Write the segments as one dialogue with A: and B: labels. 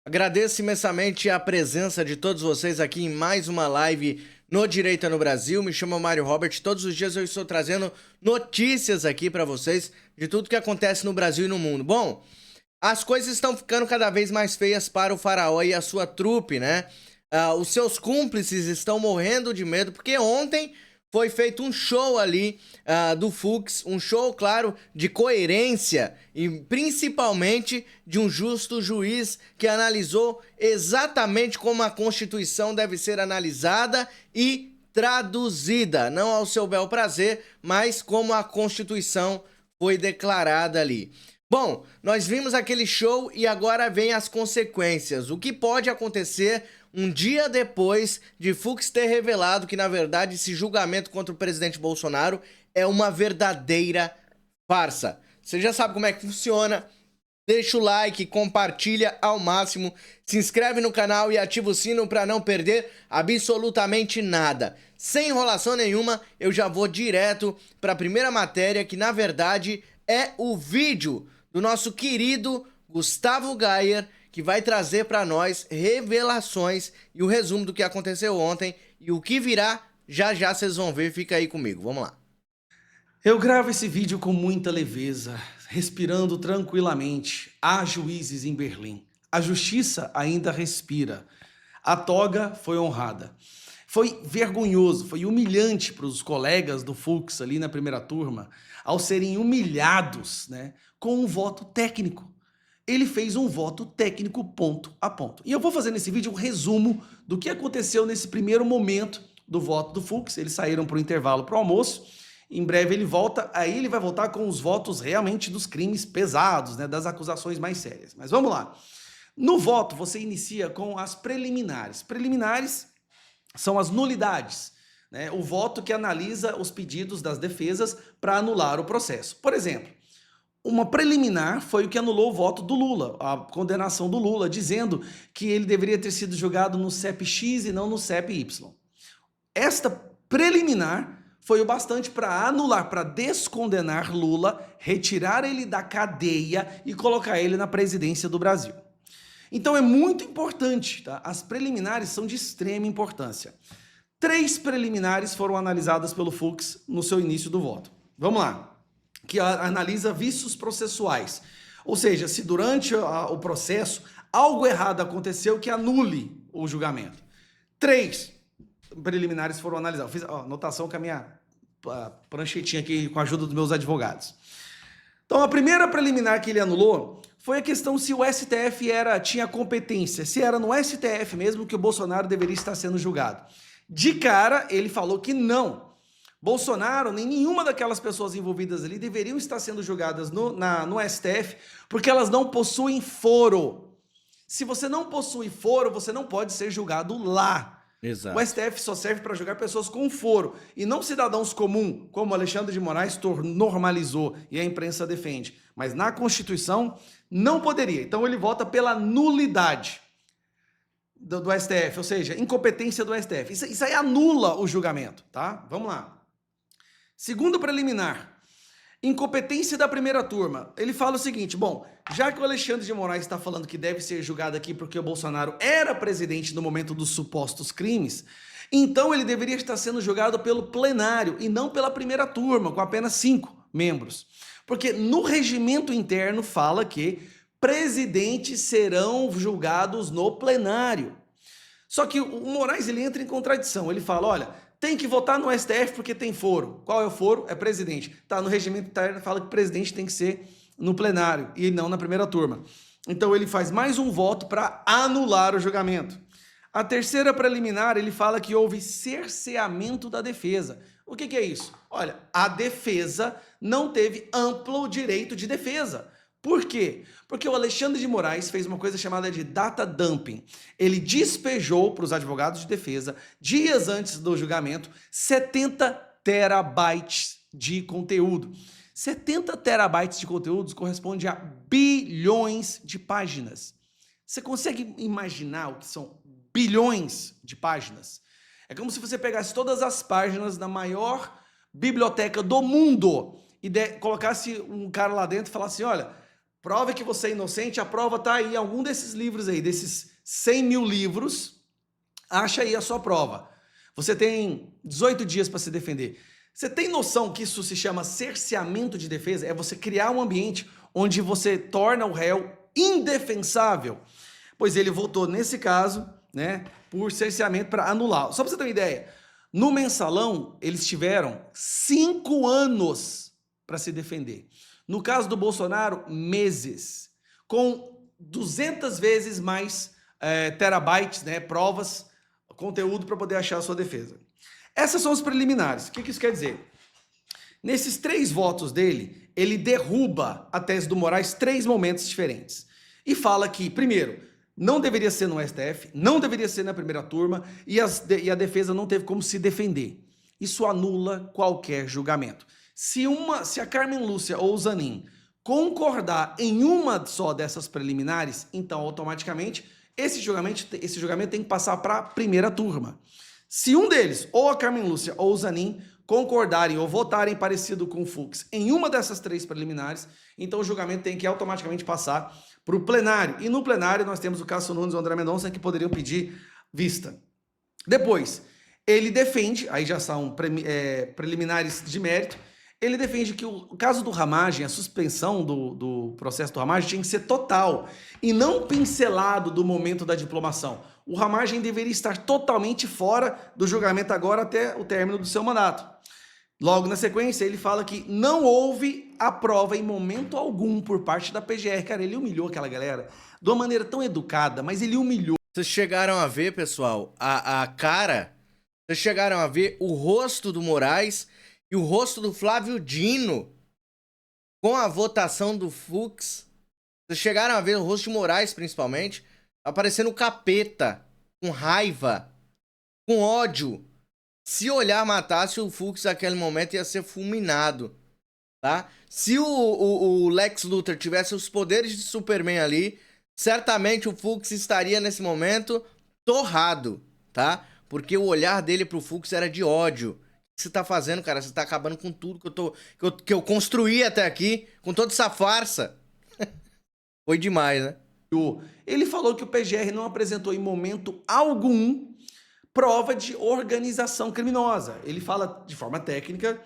A: Agradeço imensamente a presença de todos vocês aqui em mais uma live no Direita no Brasil. Me chamo Mário Robert. Todos os dias eu estou trazendo notícias aqui para vocês de tudo que acontece no Brasil e no mundo. Bom, as coisas estão ficando cada vez mais feias para o faraó e a sua trupe, né? Os seus cúmplices estão morrendo de medo porque ontem foi feito um show ali do Fux, um show, claro, de coerência e principalmente de um justo juiz que analisou exatamente como a Constituição deve ser analisada e traduzida, não ao seu bel prazer, mas como a Constituição foi declarada ali. Bom, nós vimos aquele show e agora vem as consequências. O que pode acontecer um dia depois de Fux ter revelado que, na verdade, esse julgamento contra o presidente Bolsonaro é uma verdadeira farsa. Você já sabe como é que funciona. Deixa o like, compartilha ao máximo, se inscreve no canal e ativa o sino para não perder absolutamente nada. Sem enrolação nenhuma, eu já vou direto para a primeira matéria, que na verdade é o vídeo do nosso querido Gustavo Gayer, que vai trazer para nós revelações e o resumo do que aconteceu ontem e o que virá, já já vocês vão ver, fica aí comigo, vamos lá.
B: Eu gravo esse vídeo com muita leveza, respirando tranquilamente. Há juízes em Berlim. A justiça ainda respira. A toga foi honrada. Foi vergonhoso, foi humilhante para os colegas do Fux ali na primeira turma, ao serem humilhados, né, com um voto técnico. Ele fez um voto técnico ponto a ponto. E eu vou fazer nesse vídeo um resumo do que aconteceu nesse primeiro momento do voto do Fux. Eles saíram para o intervalo para o almoço. Em breve ele volta, aí ele vai voltar com os votos realmente dos crimes pesados, né, das acusações mais sérias. Mas vamos lá. No voto, você inicia com as preliminares. Preliminares são as nulidades, né, o voto que analisa os pedidos das defesas para anular o processo. Por exemplo, uma preliminar foi o que anulou o voto do Lula, a condenação do Lula, dizendo que ele deveria ter sido julgado no CEP-X e não no CEP-Y. Esta preliminar foi o bastante para anular, para descondenar Lula, retirar ele da cadeia e colocar ele na presidência do Brasil. Então é muito importante, tá? As preliminares são de extrema importância. 3 preliminares foram analisadas pelo Fux no seu início do voto. Vamos lá. Que analisa vícios processuais. Ou seja, se durante o processo algo errado aconteceu que anule o julgamento. 3 preliminares foram analisados. Fiz anotação com a minha pranchetinha aqui com a ajuda dos meus advogados. Então a primeira preliminar que ele anulou foi a questão se o STF tinha competência, se era no STF mesmo que o Bolsonaro deveria estar sendo julgado. De cara, ele falou que não. Bolsonaro, nem nenhuma daquelas pessoas envolvidas ali deveriam estar sendo julgadas no STF, porque elas não possuem foro. Se você não possui foro, você não pode ser julgado lá.
A: Exato.
B: O STF só serve para julgar pessoas com foro, e não cidadãos comuns, como Alexandre de Moraes normalizou e a imprensa defende. Mas na Constituição não poderia. Então ele vota pela nulidade do STF, ou seja, incompetência do STF. Isso aí anula o julgamento, tá? Vamos lá. Segundo preliminar, incompetência da primeira turma. Ele fala o seguinte, bom, já que o Alexandre de Moraes está falando que deve ser julgado aqui porque o Bolsonaro era presidente no momento dos supostos crimes, então ele deveria estar sendo julgado pelo plenário e não pela primeira turma, com apenas 5 membros. Porque no regimento interno fala que presidentes serão julgados no plenário. Só que o Moraes ele entra em contradição, ele fala, olha, tem que votar no STF porque tem foro. Qual é o foro? É presidente. Tá, no regimento interno fala que o presidente tem que ser no plenário e não na primeira turma. Então ele faz mais um voto para anular o julgamento. A terceira preliminar, ele fala que houve cerceamento da defesa. O que é isso? Olha, a defesa não teve amplo direito de defesa. Por quê? Porque o Alexandre de Moraes fez uma coisa chamada de data dumping. Ele despejou para os advogados de defesa, dias antes do julgamento, 70 terabytes de conteúdo. 70 terabytes de conteúdos corresponde a bilhões de páginas. Você consegue imaginar o que são bilhões de páginas? É como se você pegasse todas as páginas da maior biblioteca do mundo e colocasse um cara lá dentro e falasse assim, olha, Prove que você é inocente, a prova está aí em algum desses livros aí, desses 100 mil livros, acha aí a sua prova. Você tem 18 dias para se defender. Você tem noção que isso se chama cerceamento de defesa? É você criar um ambiente onde você torna o réu indefensável. Pois ele votou nesse caso, né, por cerceamento para anular. Só para você ter uma ideia, no mensalão eles tiveram 5 anos para se defender. No caso do Bolsonaro, meses, com 200 vezes mais terabytes, né, provas, conteúdo para poder achar a sua defesa. Essas são os preliminares. O que isso quer dizer? Nesses 3 votos dele, ele derruba a tese do Moraes 3 momentos diferentes. E fala que, primeiro, não deveria ser no STF, não deveria ser na primeira turma e a defesa não teve como se defender. Isso anula qualquer julgamento. Se a Carmen Lúcia ou o Zanin concordar em uma só dessas preliminares, então automaticamente esse julgamento tem que passar para a primeira turma. Se um deles, ou a Carmen Lúcia ou o Zanin, concordarem ou votarem parecido com o Fux em uma dessas 3 preliminares, então o julgamento tem que automaticamente passar para o plenário. E no plenário nós temos o Cássio Nunes e o André Mendonça que poderiam pedir vista. Depois, ele defende, aí já são preliminares de mérito, ele defende que o caso do Ramagem, a suspensão do processo do Ramagem tinha que ser total e não pincelado do momento da diplomação. O Ramagem deveria estar totalmente fora do julgamento agora até o término do seu mandato. Logo na sequência, ele fala que não houve a prova em momento algum por parte da PGR. Cara, ele humilhou aquela galera de uma maneira tão educada, mas ele humilhou.
A: Vocês chegaram a ver, pessoal, a cara? Vocês chegaram a ver o rosto do Moraes e o rosto do Flávio Dino com a votação do Fux? Vocês chegaram a ver o rosto de Moraes, principalmente, aparecendo capeta, com raiva, com ódio. Se olhar matasse o Fux naquele momento, ia ser fulminado, tá? Se o Lex Luthor tivesse os poderes de Superman ali, certamente o Fux estaria nesse momento torrado, tá? Porque o olhar dele pro Fux era de ódio. O que você tá fazendo, cara? Você tá acabando com tudo que eu construí até aqui, com toda essa farsa. Foi demais, né?
B: Ele falou que o PGR não apresentou em momento algum prova de organização criminosa. Ele fala de forma técnica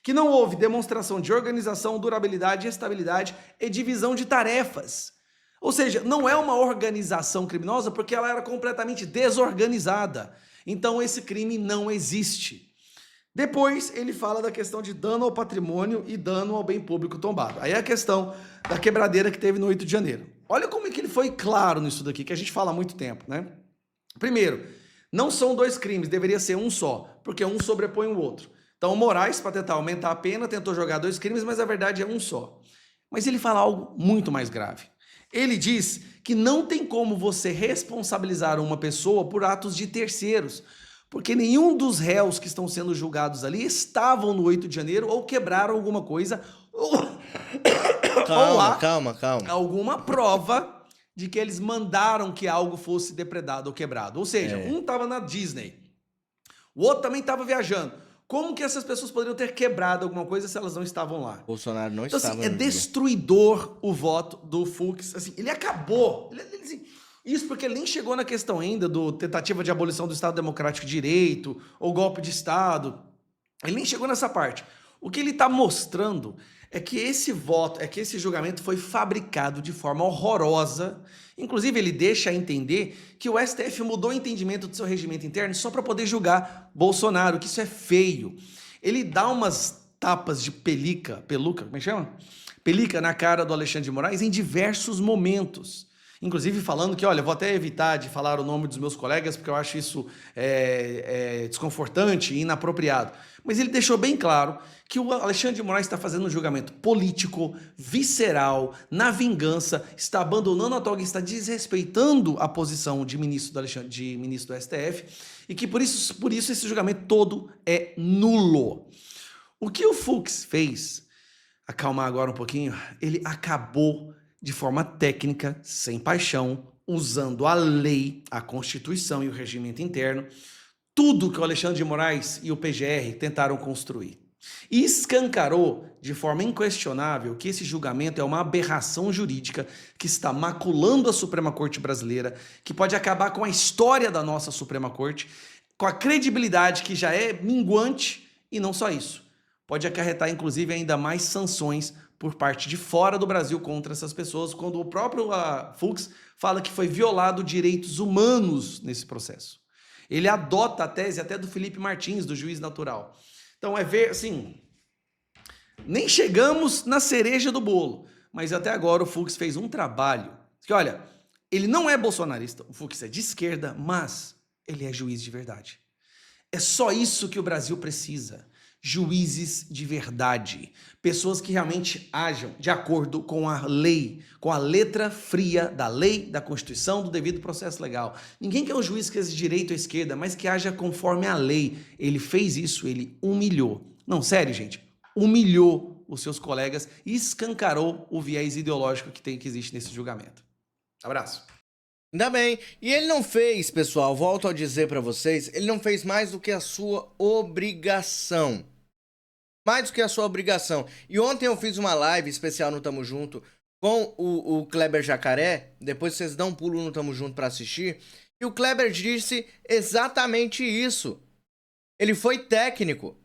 B: que não houve demonstração de organização, durabilidade, estabilidade e divisão de tarefas. Ou seja, não é uma organização criminosa porque ela era completamente desorganizada. Então esse crime não existe. Depois ele fala da questão de dano ao patrimônio e dano ao bem público tombado. Aí é a questão da quebradeira que teve no 8 de janeiro. Olha como é que ele foi claro nisso daqui, que a gente fala há muito tempo, né? Primeiro, não são 2 crimes, deveria ser um só, porque um sobrepõe o outro. Então o Moraes, para tentar aumentar a pena, tentou jogar 2 crimes, mas a verdade é um só. Mas ele fala algo muito mais grave. Ele diz que não tem como você responsabilizar uma pessoa por atos de terceiros, porque nenhum dos réus que estão sendo julgados ali estavam no 8 de janeiro ou quebraram alguma coisa, ou
A: Calma.
B: alguma prova de que eles mandaram que algo fosse depredado ou quebrado. Ou seja, um estava na Disney, o outro também estava viajando. Como que essas pessoas poderiam ter quebrado alguma coisa se elas não estavam lá?
A: Bolsonaro não
B: então,
A: estava.
B: Assim, é destruidor o voto do Fux. Assim, ele acabou. Assim, isso porque ele nem chegou na questão ainda do tentativa de abolição do Estado Democrático de Direito ou golpe de Estado. Ele nem chegou nessa parte. O que ele está mostrando é que esse voto, esse julgamento foi fabricado de forma horrorosa. Inclusive, ele deixa a entender que o STF mudou o entendimento do seu regimento interno só para poder julgar Bolsonaro, que isso é feio. Ele dá umas tapas de peluca, como é que chama? Pelica na cara do Alexandre de Moraes em diversos momentos. Inclusive falando que, olha, vou até evitar de falar o nome dos meus colegas, porque eu acho isso desconfortante e inapropriado. Mas ele deixou bem claro que o Alexandre de Moraes está fazendo um julgamento político, visceral, na vingança, está abandonando a toga, está desrespeitando a posição de ministro do STF, e que por isso esse julgamento todo é nulo. O que o Fux fez, acalmar agora um pouquinho, ele acabou de forma técnica, sem paixão, usando a lei, a Constituição e o regimento interno, tudo que o Alexandre de Moraes e o PGR tentaram construir. E escancarou de forma inquestionável que esse julgamento é uma aberração jurídica que está maculando a Suprema Corte brasileira, que pode acabar com a história da nossa Suprema Corte, com a credibilidade que já é minguante, e não só isso. Pode acarretar, inclusive, ainda mais sanções por parte de fora do Brasil contra essas pessoas, quando o próprio Fux fala que foi violado direitos humanos nesse processo. Ele adota a tese até do Felipe Martins, do juiz natural. Então é ver, assim, nem chegamos na cereja do bolo, mas até agora o Fux fez um trabalho. Que olha, ele não é bolsonarista, o Fux é de esquerda, mas ele é juiz de verdade. É só isso que o Brasil precisa. Juízes de verdade. Pessoas que realmente ajam de acordo com a lei, com a letra fria da lei, da Constituição, do devido processo legal. Ninguém quer um juiz que é de direita ou esquerda, mas que haja conforme a lei. Ele fez isso, ele humilhou. Não, sério, gente. Humilhou os seus colegas e escancarou o viés ideológico que existe nesse julgamento. Abraço.
A: Ainda bem. E ele não fez, pessoal, volto a dizer pra vocês, ele não fez mais do que a sua obrigação. Mais do que a sua obrigação. E ontem eu fiz uma live especial no Tamo Junto com o Kleber Jacaré. Depois vocês dão um pulo no Tamo Junto pra assistir. E o Kleber disse exatamente isso. Ele foi técnico.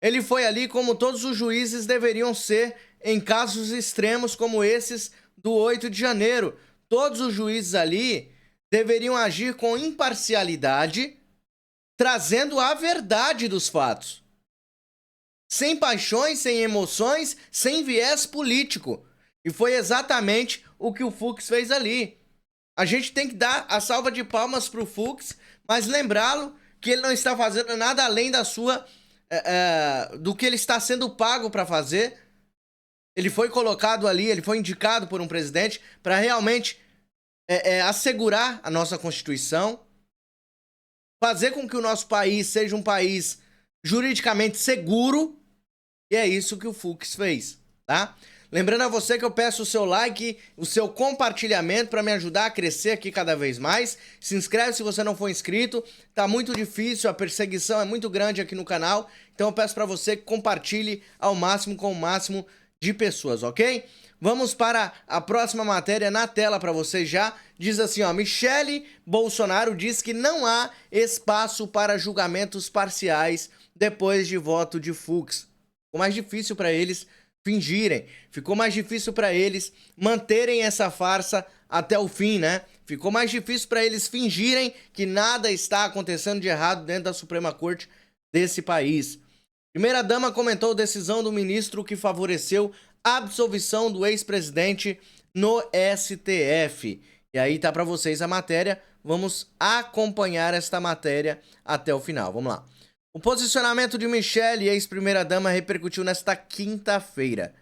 A: Ele foi ali como todos os juízes deveriam ser em casos extremos como esses do 8 de janeiro. Todos os juízes ali deveriam agir com imparcialidade, trazendo a verdade dos fatos. Sem paixões, sem emoções, sem viés político. E foi exatamente o que o Fux fez ali. A gente tem que dar a salva de palmas pro Fux, mas lembrá-lo que ele não está fazendo nada além da sua... do que ele está sendo pago para fazer. Ele foi colocado ali, ele foi indicado por um presidente para realmente assegurar a nossa Constituição, fazer com que o nosso país seja um país juridicamente seguro, e é isso que o Fux fez, tá? Lembrando a você que eu peço o seu like, o seu compartilhamento para me ajudar a crescer aqui cada vez mais. Se inscreve se você não for inscrito, tá muito difícil, a perseguição é muito grande aqui no canal, então eu peço para você que compartilhe ao máximo com o máximo de pessoas, ok? Vamos para a próxima matéria na tela para vocês já. Diz assim, ó, Michele Bolsonaro diz que não há espaço para julgamentos parciais depois de voto de Fux. Ficou mais difícil para eles fingirem, ficou mais difícil para eles manterem essa farsa até o fim, né? Ficou mais difícil para eles fingirem que nada está acontecendo de errado dentro da Suprema Corte desse país. Primeira-dama comentou decisão do ministro que favoreceu a absolvição do ex-presidente no STF. E aí tá para vocês a matéria, vamos acompanhar esta matéria até o final, vamos lá. O posicionamento de Michele, ex-primeira-dama, repercutiu nesta quinta-feira.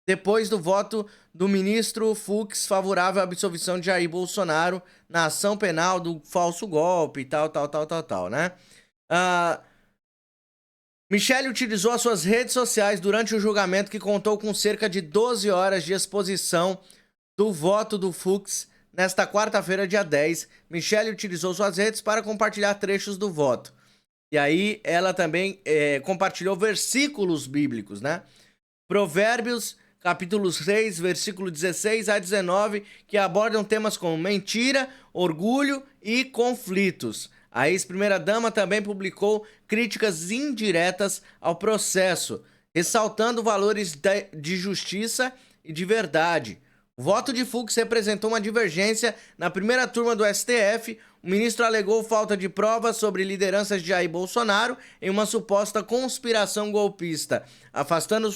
A: Depois do voto do ministro Fux favorável à absolvição de Jair Bolsonaro na ação penal do falso golpe e tal, né? Michele utilizou as suas redes sociais durante o julgamento que contou com cerca de 12 horas de exposição do voto do Fux. Nesta quarta-feira, dia 10, Michele utilizou suas redes para compartilhar trechos do voto. E aí, ela também compartilhou versículos bíblicos, né? Provérbios, capítulo 6, versículo 16 a 19, que abordam temas como mentira, orgulho e conflitos. A ex-primeira-dama também publicou críticas indiretas ao processo, ressaltando valores de justiça e de verdade. O voto de Fux representou uma divergência na primeira turma do STF. O ministro alegou falta de provas sobre lideranças de Jair Bolsonaro em uma suposta conspiração golpista, afastando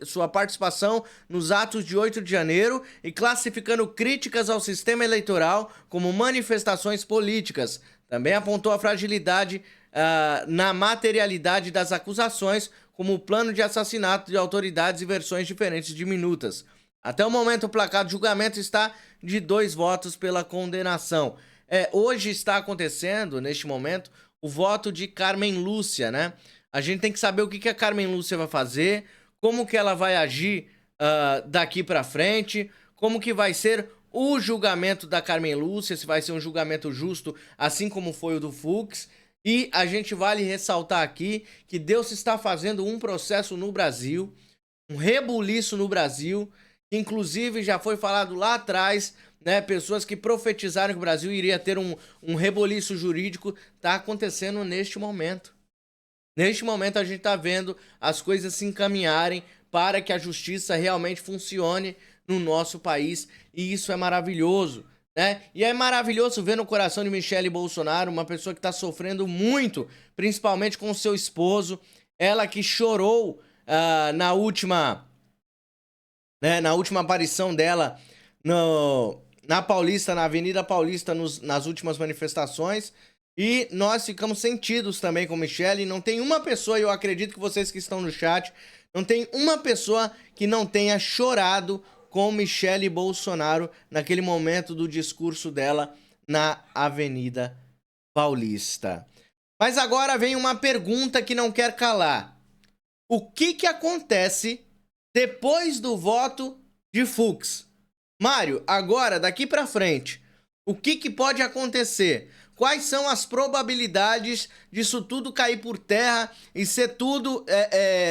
A: sua participação nos atos de 8 de janeiro e classificando críticas ao sistema eleitoral como manifestações políticas. Também apontou a fragilidade na materialidade das acusações, como o plano de assassinato de autoridades e versões diferentes de minutas. Até o momento, o placar de julgamento está de 2 votos pela condenação. Hoje está acontecendo, neste momento, o voto de Carmen Lúcia, né? A gente tem que saber o que a Carmen Lúcia vai fazer, como que ela vai agir daqui pra frente, como que vai ser o julgamento da Carmen Lúcia, se vai ser um julgamento justo, assim como foi o do Fux. E a gente vale ressaltar aqui que Deus está fazendo um processo no Brasil, um rebuliço no Brasil, que inclusive já foi falado lá atrás, né? Pessoas que profetizaram que o Brasil iria ter um rebuliço jurídico, tá acontecendo neste momento. Neste momento a gente tá vendo as coisas se encaminharem para que a justiça realmente funcione no nosso país, e isso é maravilhoso, né? E é maravilhoso ver no coração de Michele Bolsonaro, uma pessoa que tá sofrendo muito, principalmente com o seu esposo, ela que chorou na última, né, na última aparição dela na Paulista, na Avenida Paulista, nas últimas manifestações. E nós ficamos sentidos também com Michele. Não tem uma pessoa, e eu acredito que vocês que estão no chat, não tem uma pessoa que não tenha chorado com Michele Bolsonaro naquele momento do discurso dela na Avenida Paulista. Mas agora vem uma pergunta que não quer calar. O que acontece depois do voto de Fux? Mário, agora, daqui pra frente, o que pode acontecer? Quais são as probabilidades disso tudo cair por terra e ser tudo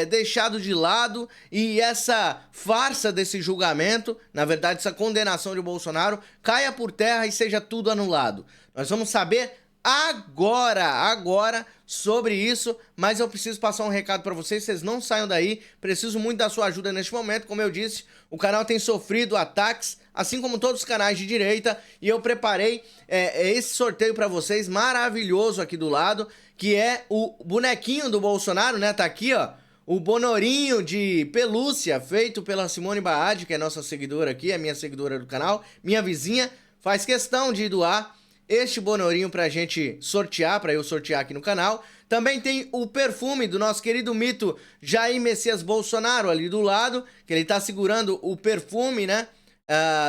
A: deixado de lado, e essa farsa desse julgamento, na verdade essa condenação de Bolsonaro, caia por terra e seja tudo anulado? Nós vamos saber agora sobre isso, mas eu preciso passar um recado para vocês não saiam daí, preciso muito da sua ajuda neste momento. Como eu disse, o canal tem sofrido ataques, assim como todos os canais de direita, e eu preparei esse sorteio para vocês, maravilhoso aqui do lado, que é o bonequinho do Bolsonaro, né, tá aqui, ó, o bonorinho de pelúcia, feito pela Simone Baade, que é nossa seguidora aqui, é minha seguidora do canal, minha vizinha, faz questão de doar este bonorinho pra gente sortear, pra eu sortear aqui no canal. Também tem o perfume do nosso querido mito Jair Messias Bolsonaro ali do lado, que ele tá segurando o perfume, né,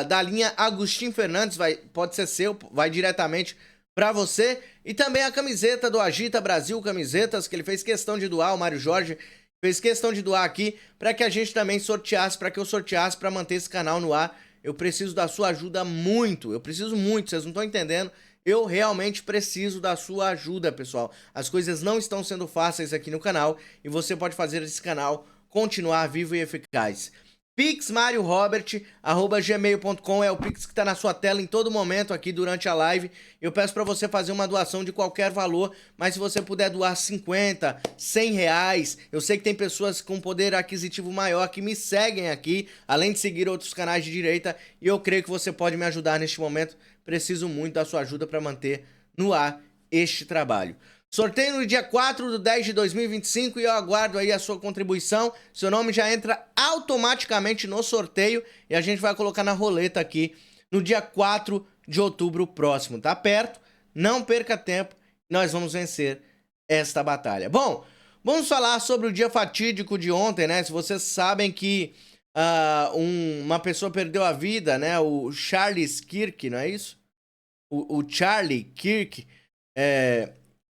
A: da linha Agostinho Fernandes, pode ser seu, vai diretamente pra você. E também a camiseta do Agita Brasil Camisetas, que ele fez questão de doar, o Mário Jorge fez questão de doar aqui, pra que a gente também sorteasse, pra que eu sorteasse pra manter esse canal no ar. Eu preciso da sua ajuda muito, eu preciso muito, vocês não estão entendendo. Eu realmente preciso da sua ajuda, pessoal. As coisas não estão sendo fáceis aqui no canal e você pode fazer esse canal continuar vivo e eficaz. pixmariorobert@gmail.com é o Pix que está na sua tela em todo momento aqui durante a live. Eu peço para você fazer uma doação de qualquer valor, mas se você puder doar 50, 100 reais, eu sei que tem pessoas com poder aquisitivo maior que me seguem aqui, além de seguir outros canais de direita, e eu creio que você pode me ajudar neste momento. Preciso muito da sua ajuda para manter no ar este trabalho. Sorteio no dia 4/10/2025 e eu aguardo aí a sua contribuição. Seu nome já entra automaticamente no sorteio e a gente vai colocar na roleta aqui no dia 4 de outubro próximo. Tá perto, não perca tempo, nós vamos vencer esta batalha. Bom, vamos falar sobre o dia fatídico de ontem, né? Se vocês sabem que uma pessoa perdeu a vida, né? O Charles Kirk, não é isso? O Charlie Kirk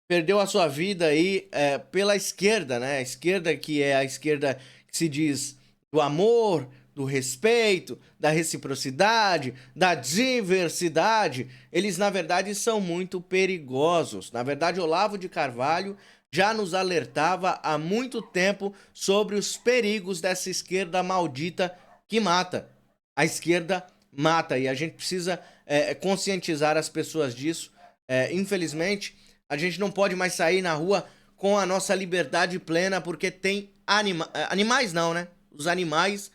A: perdeu a sua vida aí pela esquerda, né? A esquerda que é a esquerda que se diz do amor, do respeito, da reciprocidade, da diversidade. Eles, na verdade, são muito perigosos. Na verdade, Olavo de Carvalho já nos alertava há muito tempo sobre os perigos dessa esquerda maldita que mata. A esquerda mata e a gente precisa conscientizar as pessoas disso. Infelizmente, a gente não pode mais sair na rua com a nossa liberdade plena porque tem animais não, né? Os animais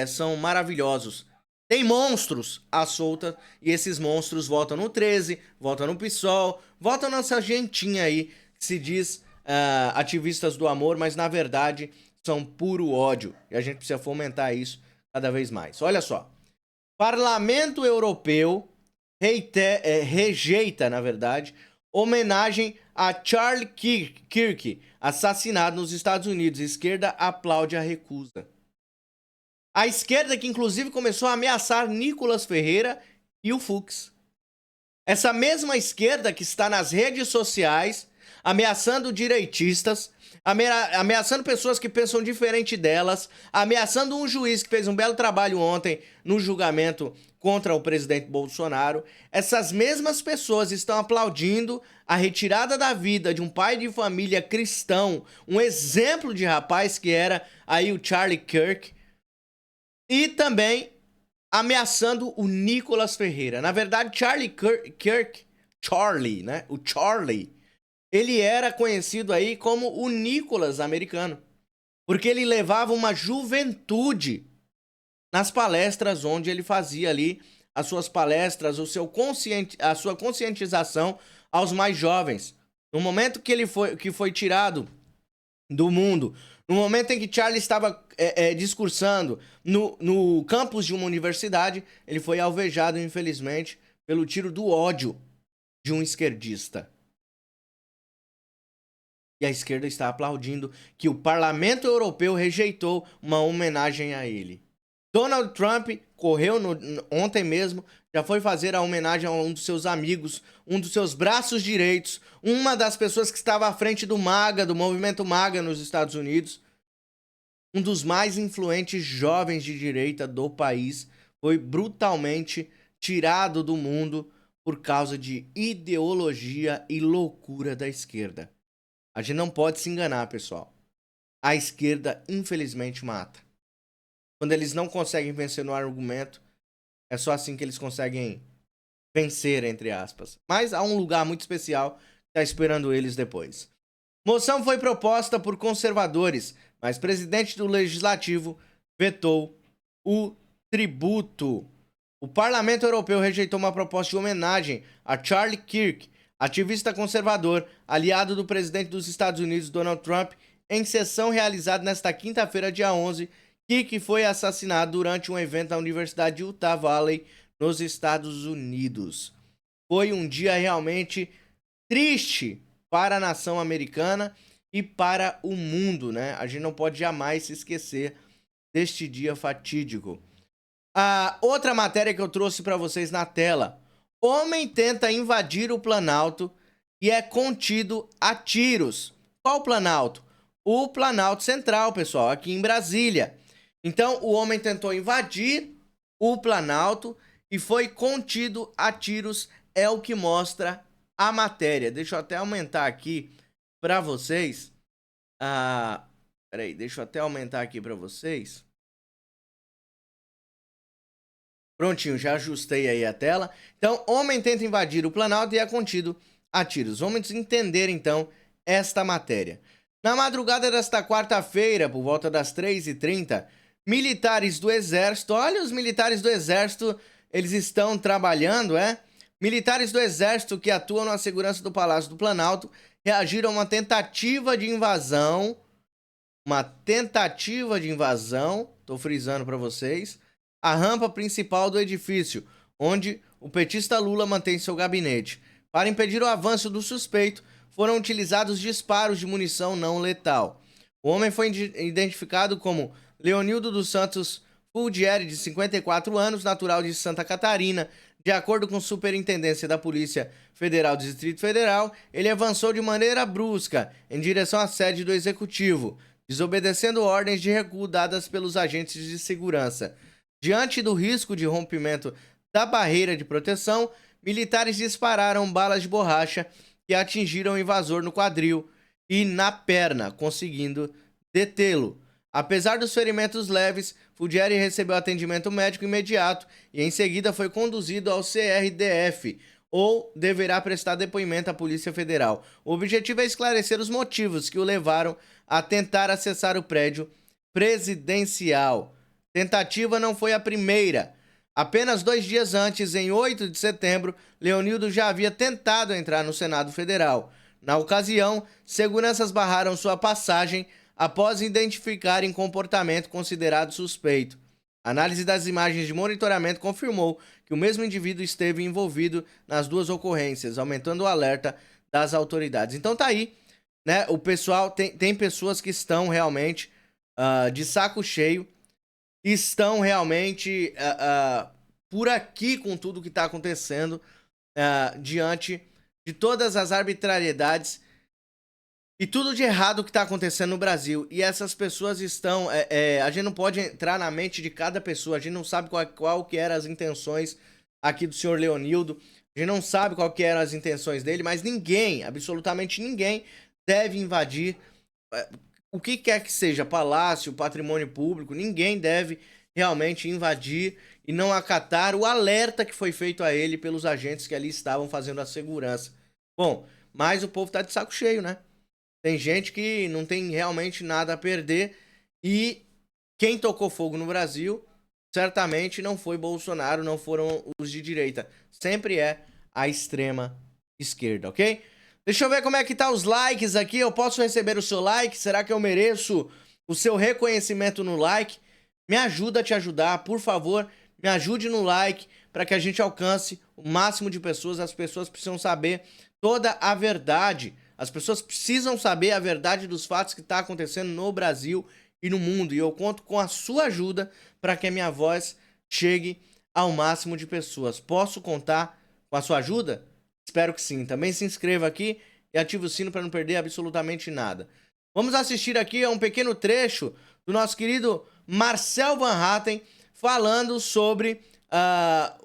A: são maravilhosos. Tem monstros à solta e esses monstros votam no 13, votam no PSOL, votam nessa gentinha aí que se diz ativistas do amor, mas na verdade são puro ódio. E a gente precisa fomentar isso cada vez mais. Olha só. Parlamento Europeu rejeita, na verdade, homenagem a Charlie Kirk, assassinado nos Estados Unidos. A esquerda aplaude a recusa. A esquerda que inclusive começou a ameaçar Nicolas Ferreira e o Fux. Essa mesma esquerda que está nas redes sociais ameaçando direitistas, ameaçando pessoas que pensam diferente delas, ameaçando um juiz que fez um belo trabalho ontem no julgamento contra o presidente Bolsonaro. Essas mesmas pessoas estão aplaudindo a retirada da vida de um pai de família cristão, um exemplo de rapaz que era aí o Charlie Kirk, e também ameaçando o Nicolas Ferreira. Na verdade, Charlie, né? O Charlie, ele era conhecido aí como o Nicolas americano, porque ele levava uma juventude nas palestras onde ele fazia ali as suas palestras, a sua conscientização aos mais jovens. No momento que foi tirado do mundo, no momento em que Charlie estava discursando no campus de uma universidade, ele foi alvejado, infelizmente, pelo tiro do ódio de um esquerdista. E a esquerda está aplaudindo que o Parlamento Europeu rejeitou uma homenagem a ele. Donald Trump correu ontem mesmo, já foi fazer a homenagem a um dos seus amigos, um dos seus braços direitos, uma das pessoas que estava à frente do MAGA, do movimento MAGA nos Estados Unidos. Um dos mais influentes jovens de direita do país foi brutalmente tirado do mundo por causa de ideologia e loucura da esquerda. A gente não pode se enganar, pessoal. A esquerda, infelizmente, mata. Quando eles não conseguem vencer no argumento, é só assim que eles conseguem vencer, entre aspas. Mas há um lugar muito especial que está esperando eles depois. Moção foi proposta por conservadores, mas o presidente do Legislativo vetou o tributo. O Parlamento Europeu rejeitou uma proposta de homenagem a Charlie Kirk, ativista conservador, aliado do presidente dos Estados Unidos, Donald Trump, em sessão realizada nesta quinta-feira, dia 11, Kirk foi assassinado durante um evento na Universidade de Utah Valley, nos Estados Unidos. Foi um dia realmente triste para a nação americana e para o mundo, né? A gente não pode jamais se esquecer deste dia fatídico. A outra matéria que eu trouxe para vocês na tela. Homem tenta invadir o Planalto e é contido a tiros. Qual Planalto? O Planalto Central, pessoal, aqui em Brasília. Então, o homem tentou invadir o Planalto e foi contido a tiros, é o que mostra a matéria. Deixa eu até aumentar aqui para vocês. Peraí, deixa eu até aumentar aqui para vocês. Prontinho, já ajustei aí a tela. Então, homem tenta invadir o Planalto e é contido a tiros. Vamos entender, então, esta matéria. Na madrugada desta quarta-feira, por volta das 3h30, militares do Exército... Olha, os militares do Exército, eles estão trabalhando, Militares do Exército que atuam na segurança do Palácio do Planalto reagiram a uma tentativa de invasão. Tô frisando para vocês. A rampa principal do edifício, onde o petista Lula mantém seu gabinete. Para impedir o avanço do suspeito, foram utilizados disparos de munição não letal. O homem foi identificado como Leonildo dos Santos Fulgieri, de 54 anos, natural de Santa Catarina. De acordo com a Superintendência da Polícia Federal do Distrito Federal, ele avançou de maneira brusca em direção à sede do Executivo, desobedecendo ordens de recuo dadas pelos agentes de segurança. Diante do risco de rompimento da barreira de proteção, militares dispararam balas de borracha que atingiram o invasor no quadril e na perna, conseguindo detê-lo. Apesar dos ferimentos leves, Fulgieri recebeu atendimento médico imediato e em seguida foi conduzido ao CRDF, ou deverá prestar depoimento à Polícia Federal. O objetivo é esclarecer os motivos que o levaram a tentar acessar o prédio presidencial. Tentativa não foi a primeira. Apenas 2 dias antes, em 8 de setembro, Leonildo já havia tentado entrar no Senado Federal. Na ocasião, seguranças barraram sua passagem após identificarem comportamento considerado suspeito. A análise das imagens de monitoramento confirmou que o mesmo indivíduo esteve envolvido nas 2 ocorrências, aumentando o alerta das autoridades. Então tá aí, né? O pessoal, tem pessoas que estão realmente de saco cheio, estão realmente por aqui com tudo que está acontecendo, diante de todas as arbitrariedades e tudo de errado que está acontecendo no Brasil. E essas pessoas estão... a gente não pode entrar na mente de cada pessoa. A gente não sabe qual que eram as intenções aqui do senhor Leonildo. A gente não sabe qual que eram as intenções dele. Mas ninguém, absolutamente ninguém, deve invadir o que quer que seja, palácio, patrimônio público. Ninguém deve realmente invadir e não acatar o alerta que foi feito a ele pelos agentes que ali estavam fazendo a segurança. Bom, mas o povo tá de saco cheio, né? Tem gente que não tem realmente nada a perder e quem tocou fogo no Brasil certamente não foi Bolsonaro, não foram os de direita. Sempre é a extrema esquerda, ok? Deixa eu ver como é que tá os likes aqui. Eu posso receber o seu like? Será que eu mereço o seu reconhecimento no like? Me ajuda a te ajudar, por favor. Me ajude no like para que a gente alcance o máximo de pessoas. As pessoas precisam saber toda a verdade. As pessoas precisam saber a verdade dos fatos que está acontecendo no Brasil e no mundo. E eu conto com a sua ajuda para que a minha voz chegue ao máximo de pessoas. Posso contar com a sua ajuda? Espero que sim. Também se inscreva aqui e ative o sino para não perder absolutamente nada. Vamos assistir aqui a um pequeno trecho do nosso querido Marcel Van Hatten falando sobre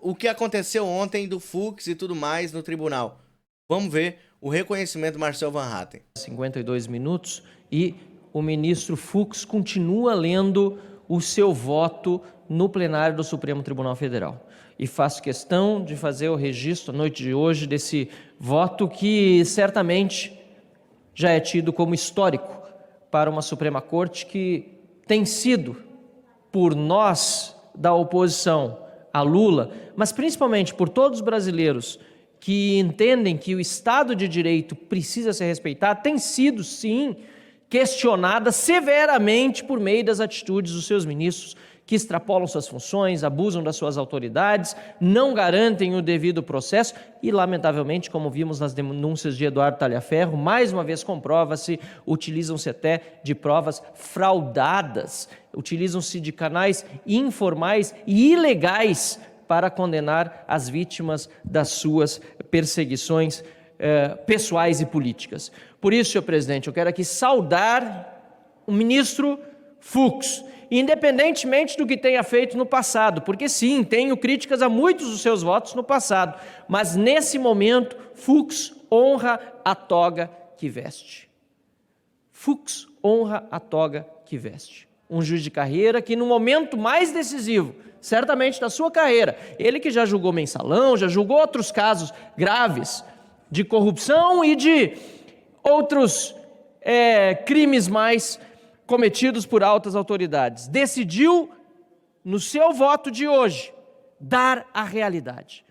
A: o que aconteceu ontem do Fux e tudo mais no tribunal. Vamos ver o reconhecimento do Marcel Van Hatten.
C: 52 minutos e o ministro Fux continua lendo o seu voto no plenário do Supremo Tribunal Federal. E faço questão de fazer o registro, à noite de hoje, desse voto que certamente já é tido como histórico para uma Suprema Corte que tem sido, por nós da oposição a Lula, mas principalmente por todos os brasileiros que entendem que o Estado de Direito precisa ser respeitado, tem sido, sim, questionada severamente por meio das atitudes dos seus ministros, que extrapolam suas funções, abusam das suas autoridades, não garantem o devido processo e, lamentavelmente, como vimos nas denúncias de Eduardo Talhaferro, mais uma vez comprova-se, utilizam-se até de provas fraudadas, utilizam-se de canais informais e ilegais para condenar as vítimas das suas perseguições pessoais e políticas. Por isso, senhor presidente, eu quero aqui saudar o ministro Fux, independentemente do que tenha feito no passado, porque sim, tenho críticas a muitos dos seus votos no passado, mas nesse momento, Fux honra a toga que veste. Fux honra a toga que veste. Um juiz de carreira que no momento mais decisivo, certamente da sua carreira, ele que já julgou mensalão, já julgou outros casos graves de corrupção e de outros crimes mais cometidos por altas autoridades, decidiu, no seu voto de hoje, dar a realidade.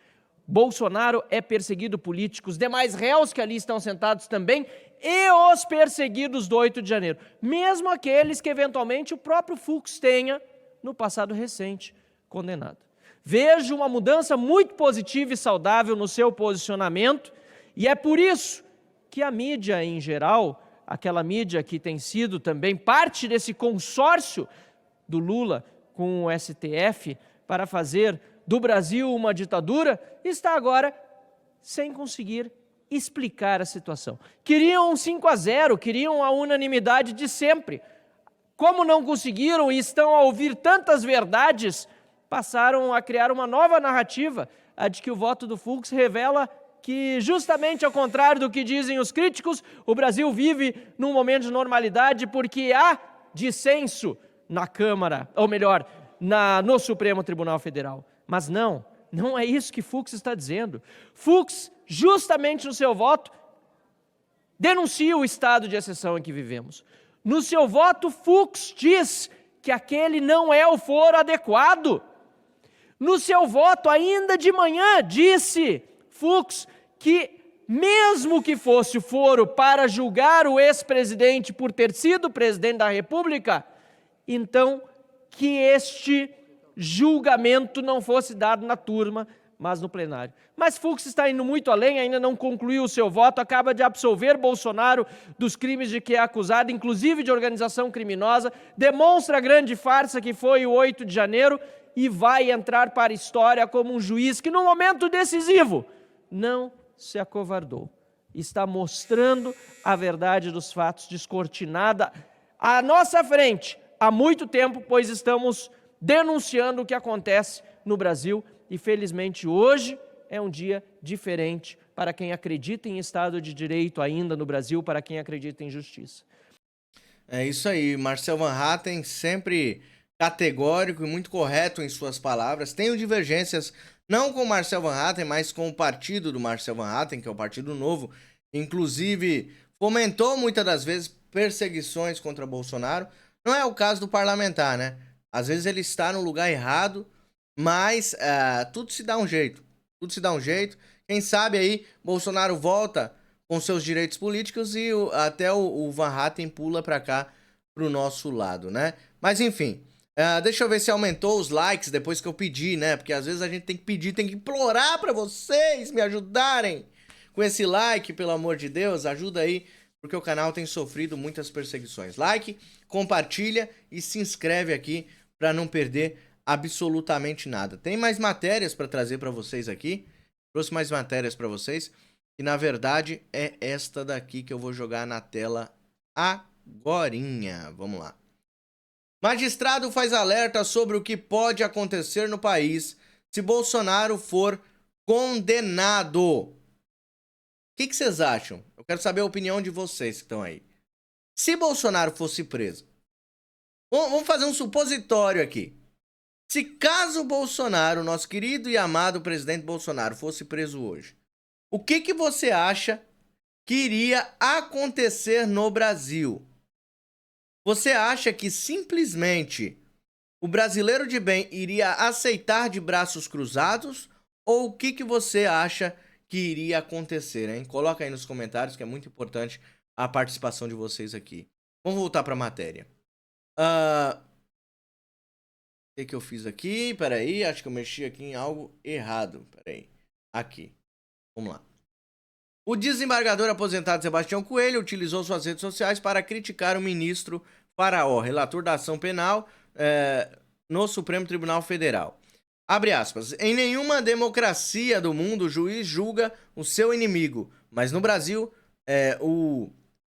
C: Bolsonaro é perseguido político, os demais réus que ali estão sentados também, e os perseguidos do 8 de janeiro, mesmo aqueles que eventualmente o próprio Fux tenha, no passado recente, condenado. Vejo uma mudança muito positiva e saudável no seu posicionamento, e é por isso que a mídia em geral, aquela mídia que tem sido também parte desse consórcio do Lula com o STF para fazer do Brasil uma ditadura, está agora sem conseguir explicar a situação. Queriam um 5-0, queriam a unanimidade de sempre. Como não conseguiram e estão a ouvir tantas verdades, passaram a criar uma nova narrativa, a de que o voto do Fux revela que, justamente ao contrário do que dizem os críticos, o Brasil vive num momento de normalidade porque há dissenso na Câmara, ou melhor, no Supremo Tribunal Federal. Mas não é isso que Fux está dizendo. Fux, justamente no seu voto, denuncia o estado de exceção em que vivemos. No seu voto, Fux diz que aquele não é o foro adequado. No seu voto, ainda de manhã, disse Fux que, mesmo que fosse o foro para julgar o ex-presidente por ter sido presidente da República, então que este julgamento não fosse dado na turma, mas no plenário. Mas Fux está indo muito além, ainda não concluiu o seu voto, acaba de absolver Bolsonaro dos crimes de que é acusado, inclusive de organização criminosa, demonstra a grande farsa que foi o 8 de janeiro e vai entrar para a história como um juiz que, no momento decisivo, não se acovardou, está mostrando a verdade dos fatos descortinada à nossa frente há muito tempo, pois estamos denunciando o que acontece no Brasil e, felizmente, hoje é um dia diferente para quem acredita em Estado de Direito ainda no Brasil, para quem acredita em justiça.
A: É isso aí, Marcel Van Hatten sempre categórico e muito correto em suas palavras. Tenho divergências não com o Marcel Van Hatten, mas com o partido do Marcel Van Hatten, que é o Partido Novo. Inclusive, fomentou muitas das vezes perseguições contra Bolsonaro. Não é o caso do parlamentar, né? Às vezes ele está no lugar errado, mas tudo se dá um jeito. Tudo se dá um jeito. Quem sabe aí Bolsonaro volta com seus direitos políticos e até o Van Hatten pula pra cá, pro nosso lado, né? Mas enfim, deixa eu ver se aumentou os likes depois que eu pedi, né? Porque às vezes a gente tem que pedir, tem que implorar pra vocês me ajudarem com esse like, pelo amor de Deus, ajuda aí, porque o canal tem sofrido muitas perseguições. Like, compartilha e se inscreve aqui pra não perder absolutamente nada. Tem mais matérias pra trazer pra vocês aqui, trouxe mais matérias pra vocês. E na verdade é esta daqui que eu vou jogar na tela agorinha. Vamos lá. Magistrado faz alerta sobre o que pode acontecer no país se Bolsonaro for condenado. O que vocês acham? Eu quero saber a opinião de vocês que estão aí. Se Bolsonaro fosse preso, vamos fazer um supositório aqui. Se caso Bolsonaro, nosso querido e amado presidente Bolsonaro, fosse preso hoje, o que você acha que iria acontecer no Brasil? Você acha que simplesmente o brasileiro de bem iria aceitar de braços cruzados? Ou o que você acha que iria acontecer, hein? Coloca aí nos comentários que é muito importante a participação de vocês aqui. Vamos voltar para a matéria. O que eu fiz aqui? Peraí, acho que eu mexi aqui em algo errado. Peraí, aqui. Vamos lá. O desembargador aposentado Sebastião Coelho utilizou suas redes sociais para criticar o ministro Faraó, relator da ação penal no Supremo Tribunal Federal. Abre aspas. Em nenhuma democracia do mundo o juiz julga o seu inimigo, mas no Brasil o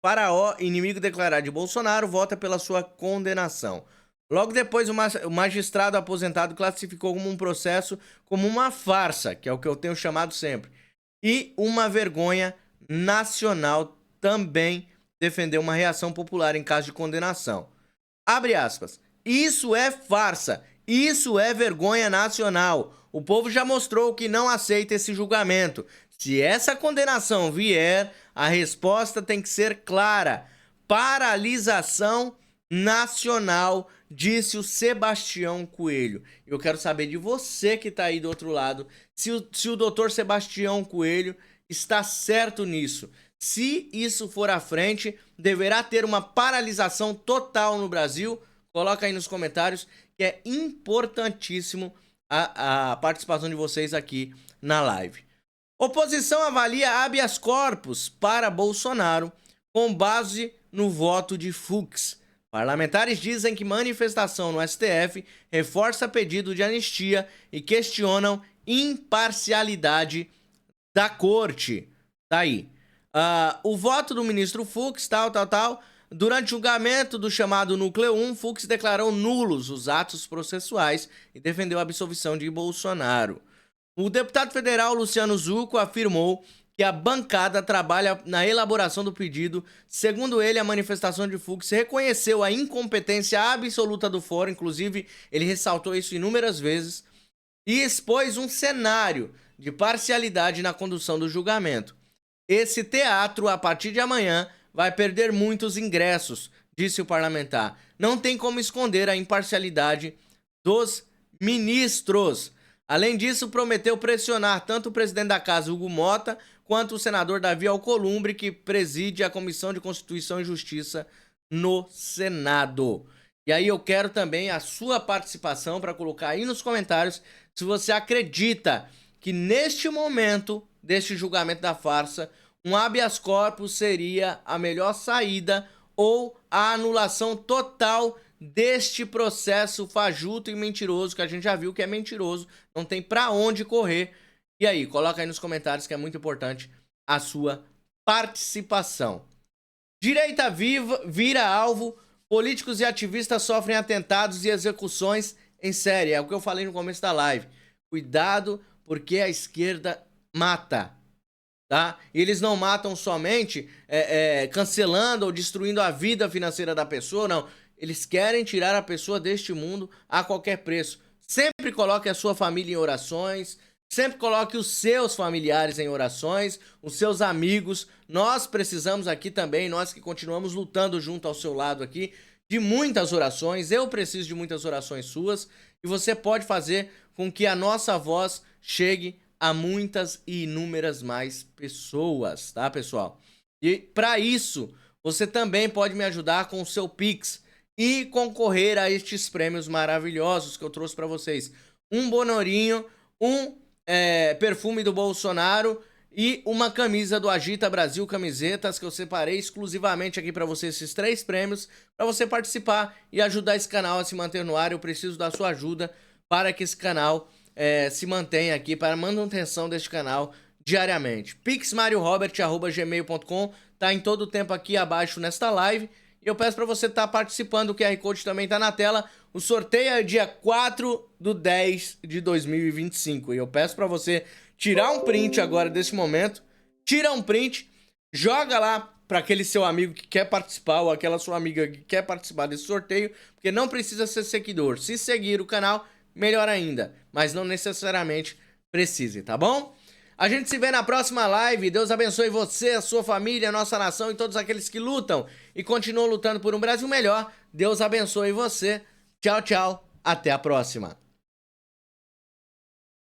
A: Faraó, inimigo declarado de Bolsonaro, vota pela sua condenação. Logo depois, o magistrado aposentado classificou como um processo como uma farsa, que é o que eu tenho chamado sempre, e uma vergonha nacional. Também defendeu uma reação popular em caso de condenação. Abre aspas. Isso é farsa. Isso é vergonha nacional. O povo já mostrou que não aceita esse julgamento. Se essa condenação vier, a resposta tem que ser clara. Paralisação nacional, disse o Sebastião Coelho. Eu quero saber de você que está aí do outro lado, se o doutor Sebastião Coelho está certo nisso. Se isso for à frente, deverá ter uma paralisação total no Brasil. Coloca aí nos comentários que é importantíssimo a participação de vocês aqui na live. Oposição avalia habeas corpus para Bolsonaro com base no voto de Fux. Parlamentares dizem que manifestação no STF reforça pedido de anistia e questionam imparcialidade da corte. Tá aí. O voto do ministro Fux, durante o julgamento do chamado Núcleo 1, Fux declarou nulos os atos processuais e defendeu a absolvição de Bolsonaro. O deputado federal Luciano Zucco afirmou que a bancada trabalha na elaboração do pedido. Segundo ele, a manifestação de Fux reconheceu a incompetência absoluta do fórum, inclusive ele ressaltou isso inúmeras vezes, e expôs um cenário de parcialidade na condução do julgamento. Esse teatro, a partir de amanhã, vai perder muitos ingressos, disse o parlamentar. Não tem como esconder a imparcialidade dos ministros. Além disso, prometeu pressionar tanto o presidente da casa, Hugo Mota, quanto o senador Davi Alcolumbre, que preside a Comissão de Constituição e Justiça no Senado. E aí eu quero também a sua participação para colocar aí nos comentários se você acredita que neste momento deste julgamento da farsa, um habeas corpus seria a melhor saída ou a anulação total deste processo fajuto e mentiroso, que a gente já viu que é mentiroso, não tem pra onde correr. E aí, coloca aí nos comentários que é muito importante a sua participação. Direita viva vira alvo, políticos e ativistas sofrem atentados e execuções em série. É o que eu falei no começo da live. Cuidado, porque a esquerda mata, tá? E eles não matam somente cancelando ou destruindo a vida financeira da pessoa, não. Eles querem tirar a pessoa deste mundo a qualquer preço. Sempre coloque a sua família em orações, sempre coloque os seus familiares em orações, os seus amigos. Nós precisamos aqui também, nós que continuamos lutando junto ao seu lado aqui, de muitas orações. Eu preciso de muitas orações suas e você pode fazer com que a nossa voz chegue a muitas e inúmeras mais pessoas, tá, pessoal? E para isso, você também pode me ajudar com o seu Pix e concorrer a estes prêmios maravilhosos que eu trouxe para vocês. Um Bonorinho, um perfume do Bolsonaro e uma camisa do Agita Brasil Camisetas, que eu separei exclusivamente aqui para você, esses 3 prêmios, para você participar e ajudar esse canal a se manter no ar. Eu preciso da sua ajuda para que esse canal se mantenha aqui, para a manutenção deste canal diariamente. pixmariorobert@gmail.com, tá em todo o tempo aqui abaixo nesta live. E eu peço para você estar participando, o QR Code também está na tela. O sorteio é dia 4/10/2025. E eu peço para você tirar um print agora desse momento. Tira um print, joga lá para aquele seu amigo que quer participar ou aquela sua amiga que quer participar desse sorteio. Porque não precisa ser seguidor. Se seguir o canal, melhor ainda. Mas não necessariamente precise, tá bom? A gente se vê na próxima live. Deus abençoe você, a sua família, a nossa nação e todos aqueles que lutam e continuam lutando por um Brasil melhor. Deus abençoe você. Tchau, tchau. Até a próxima.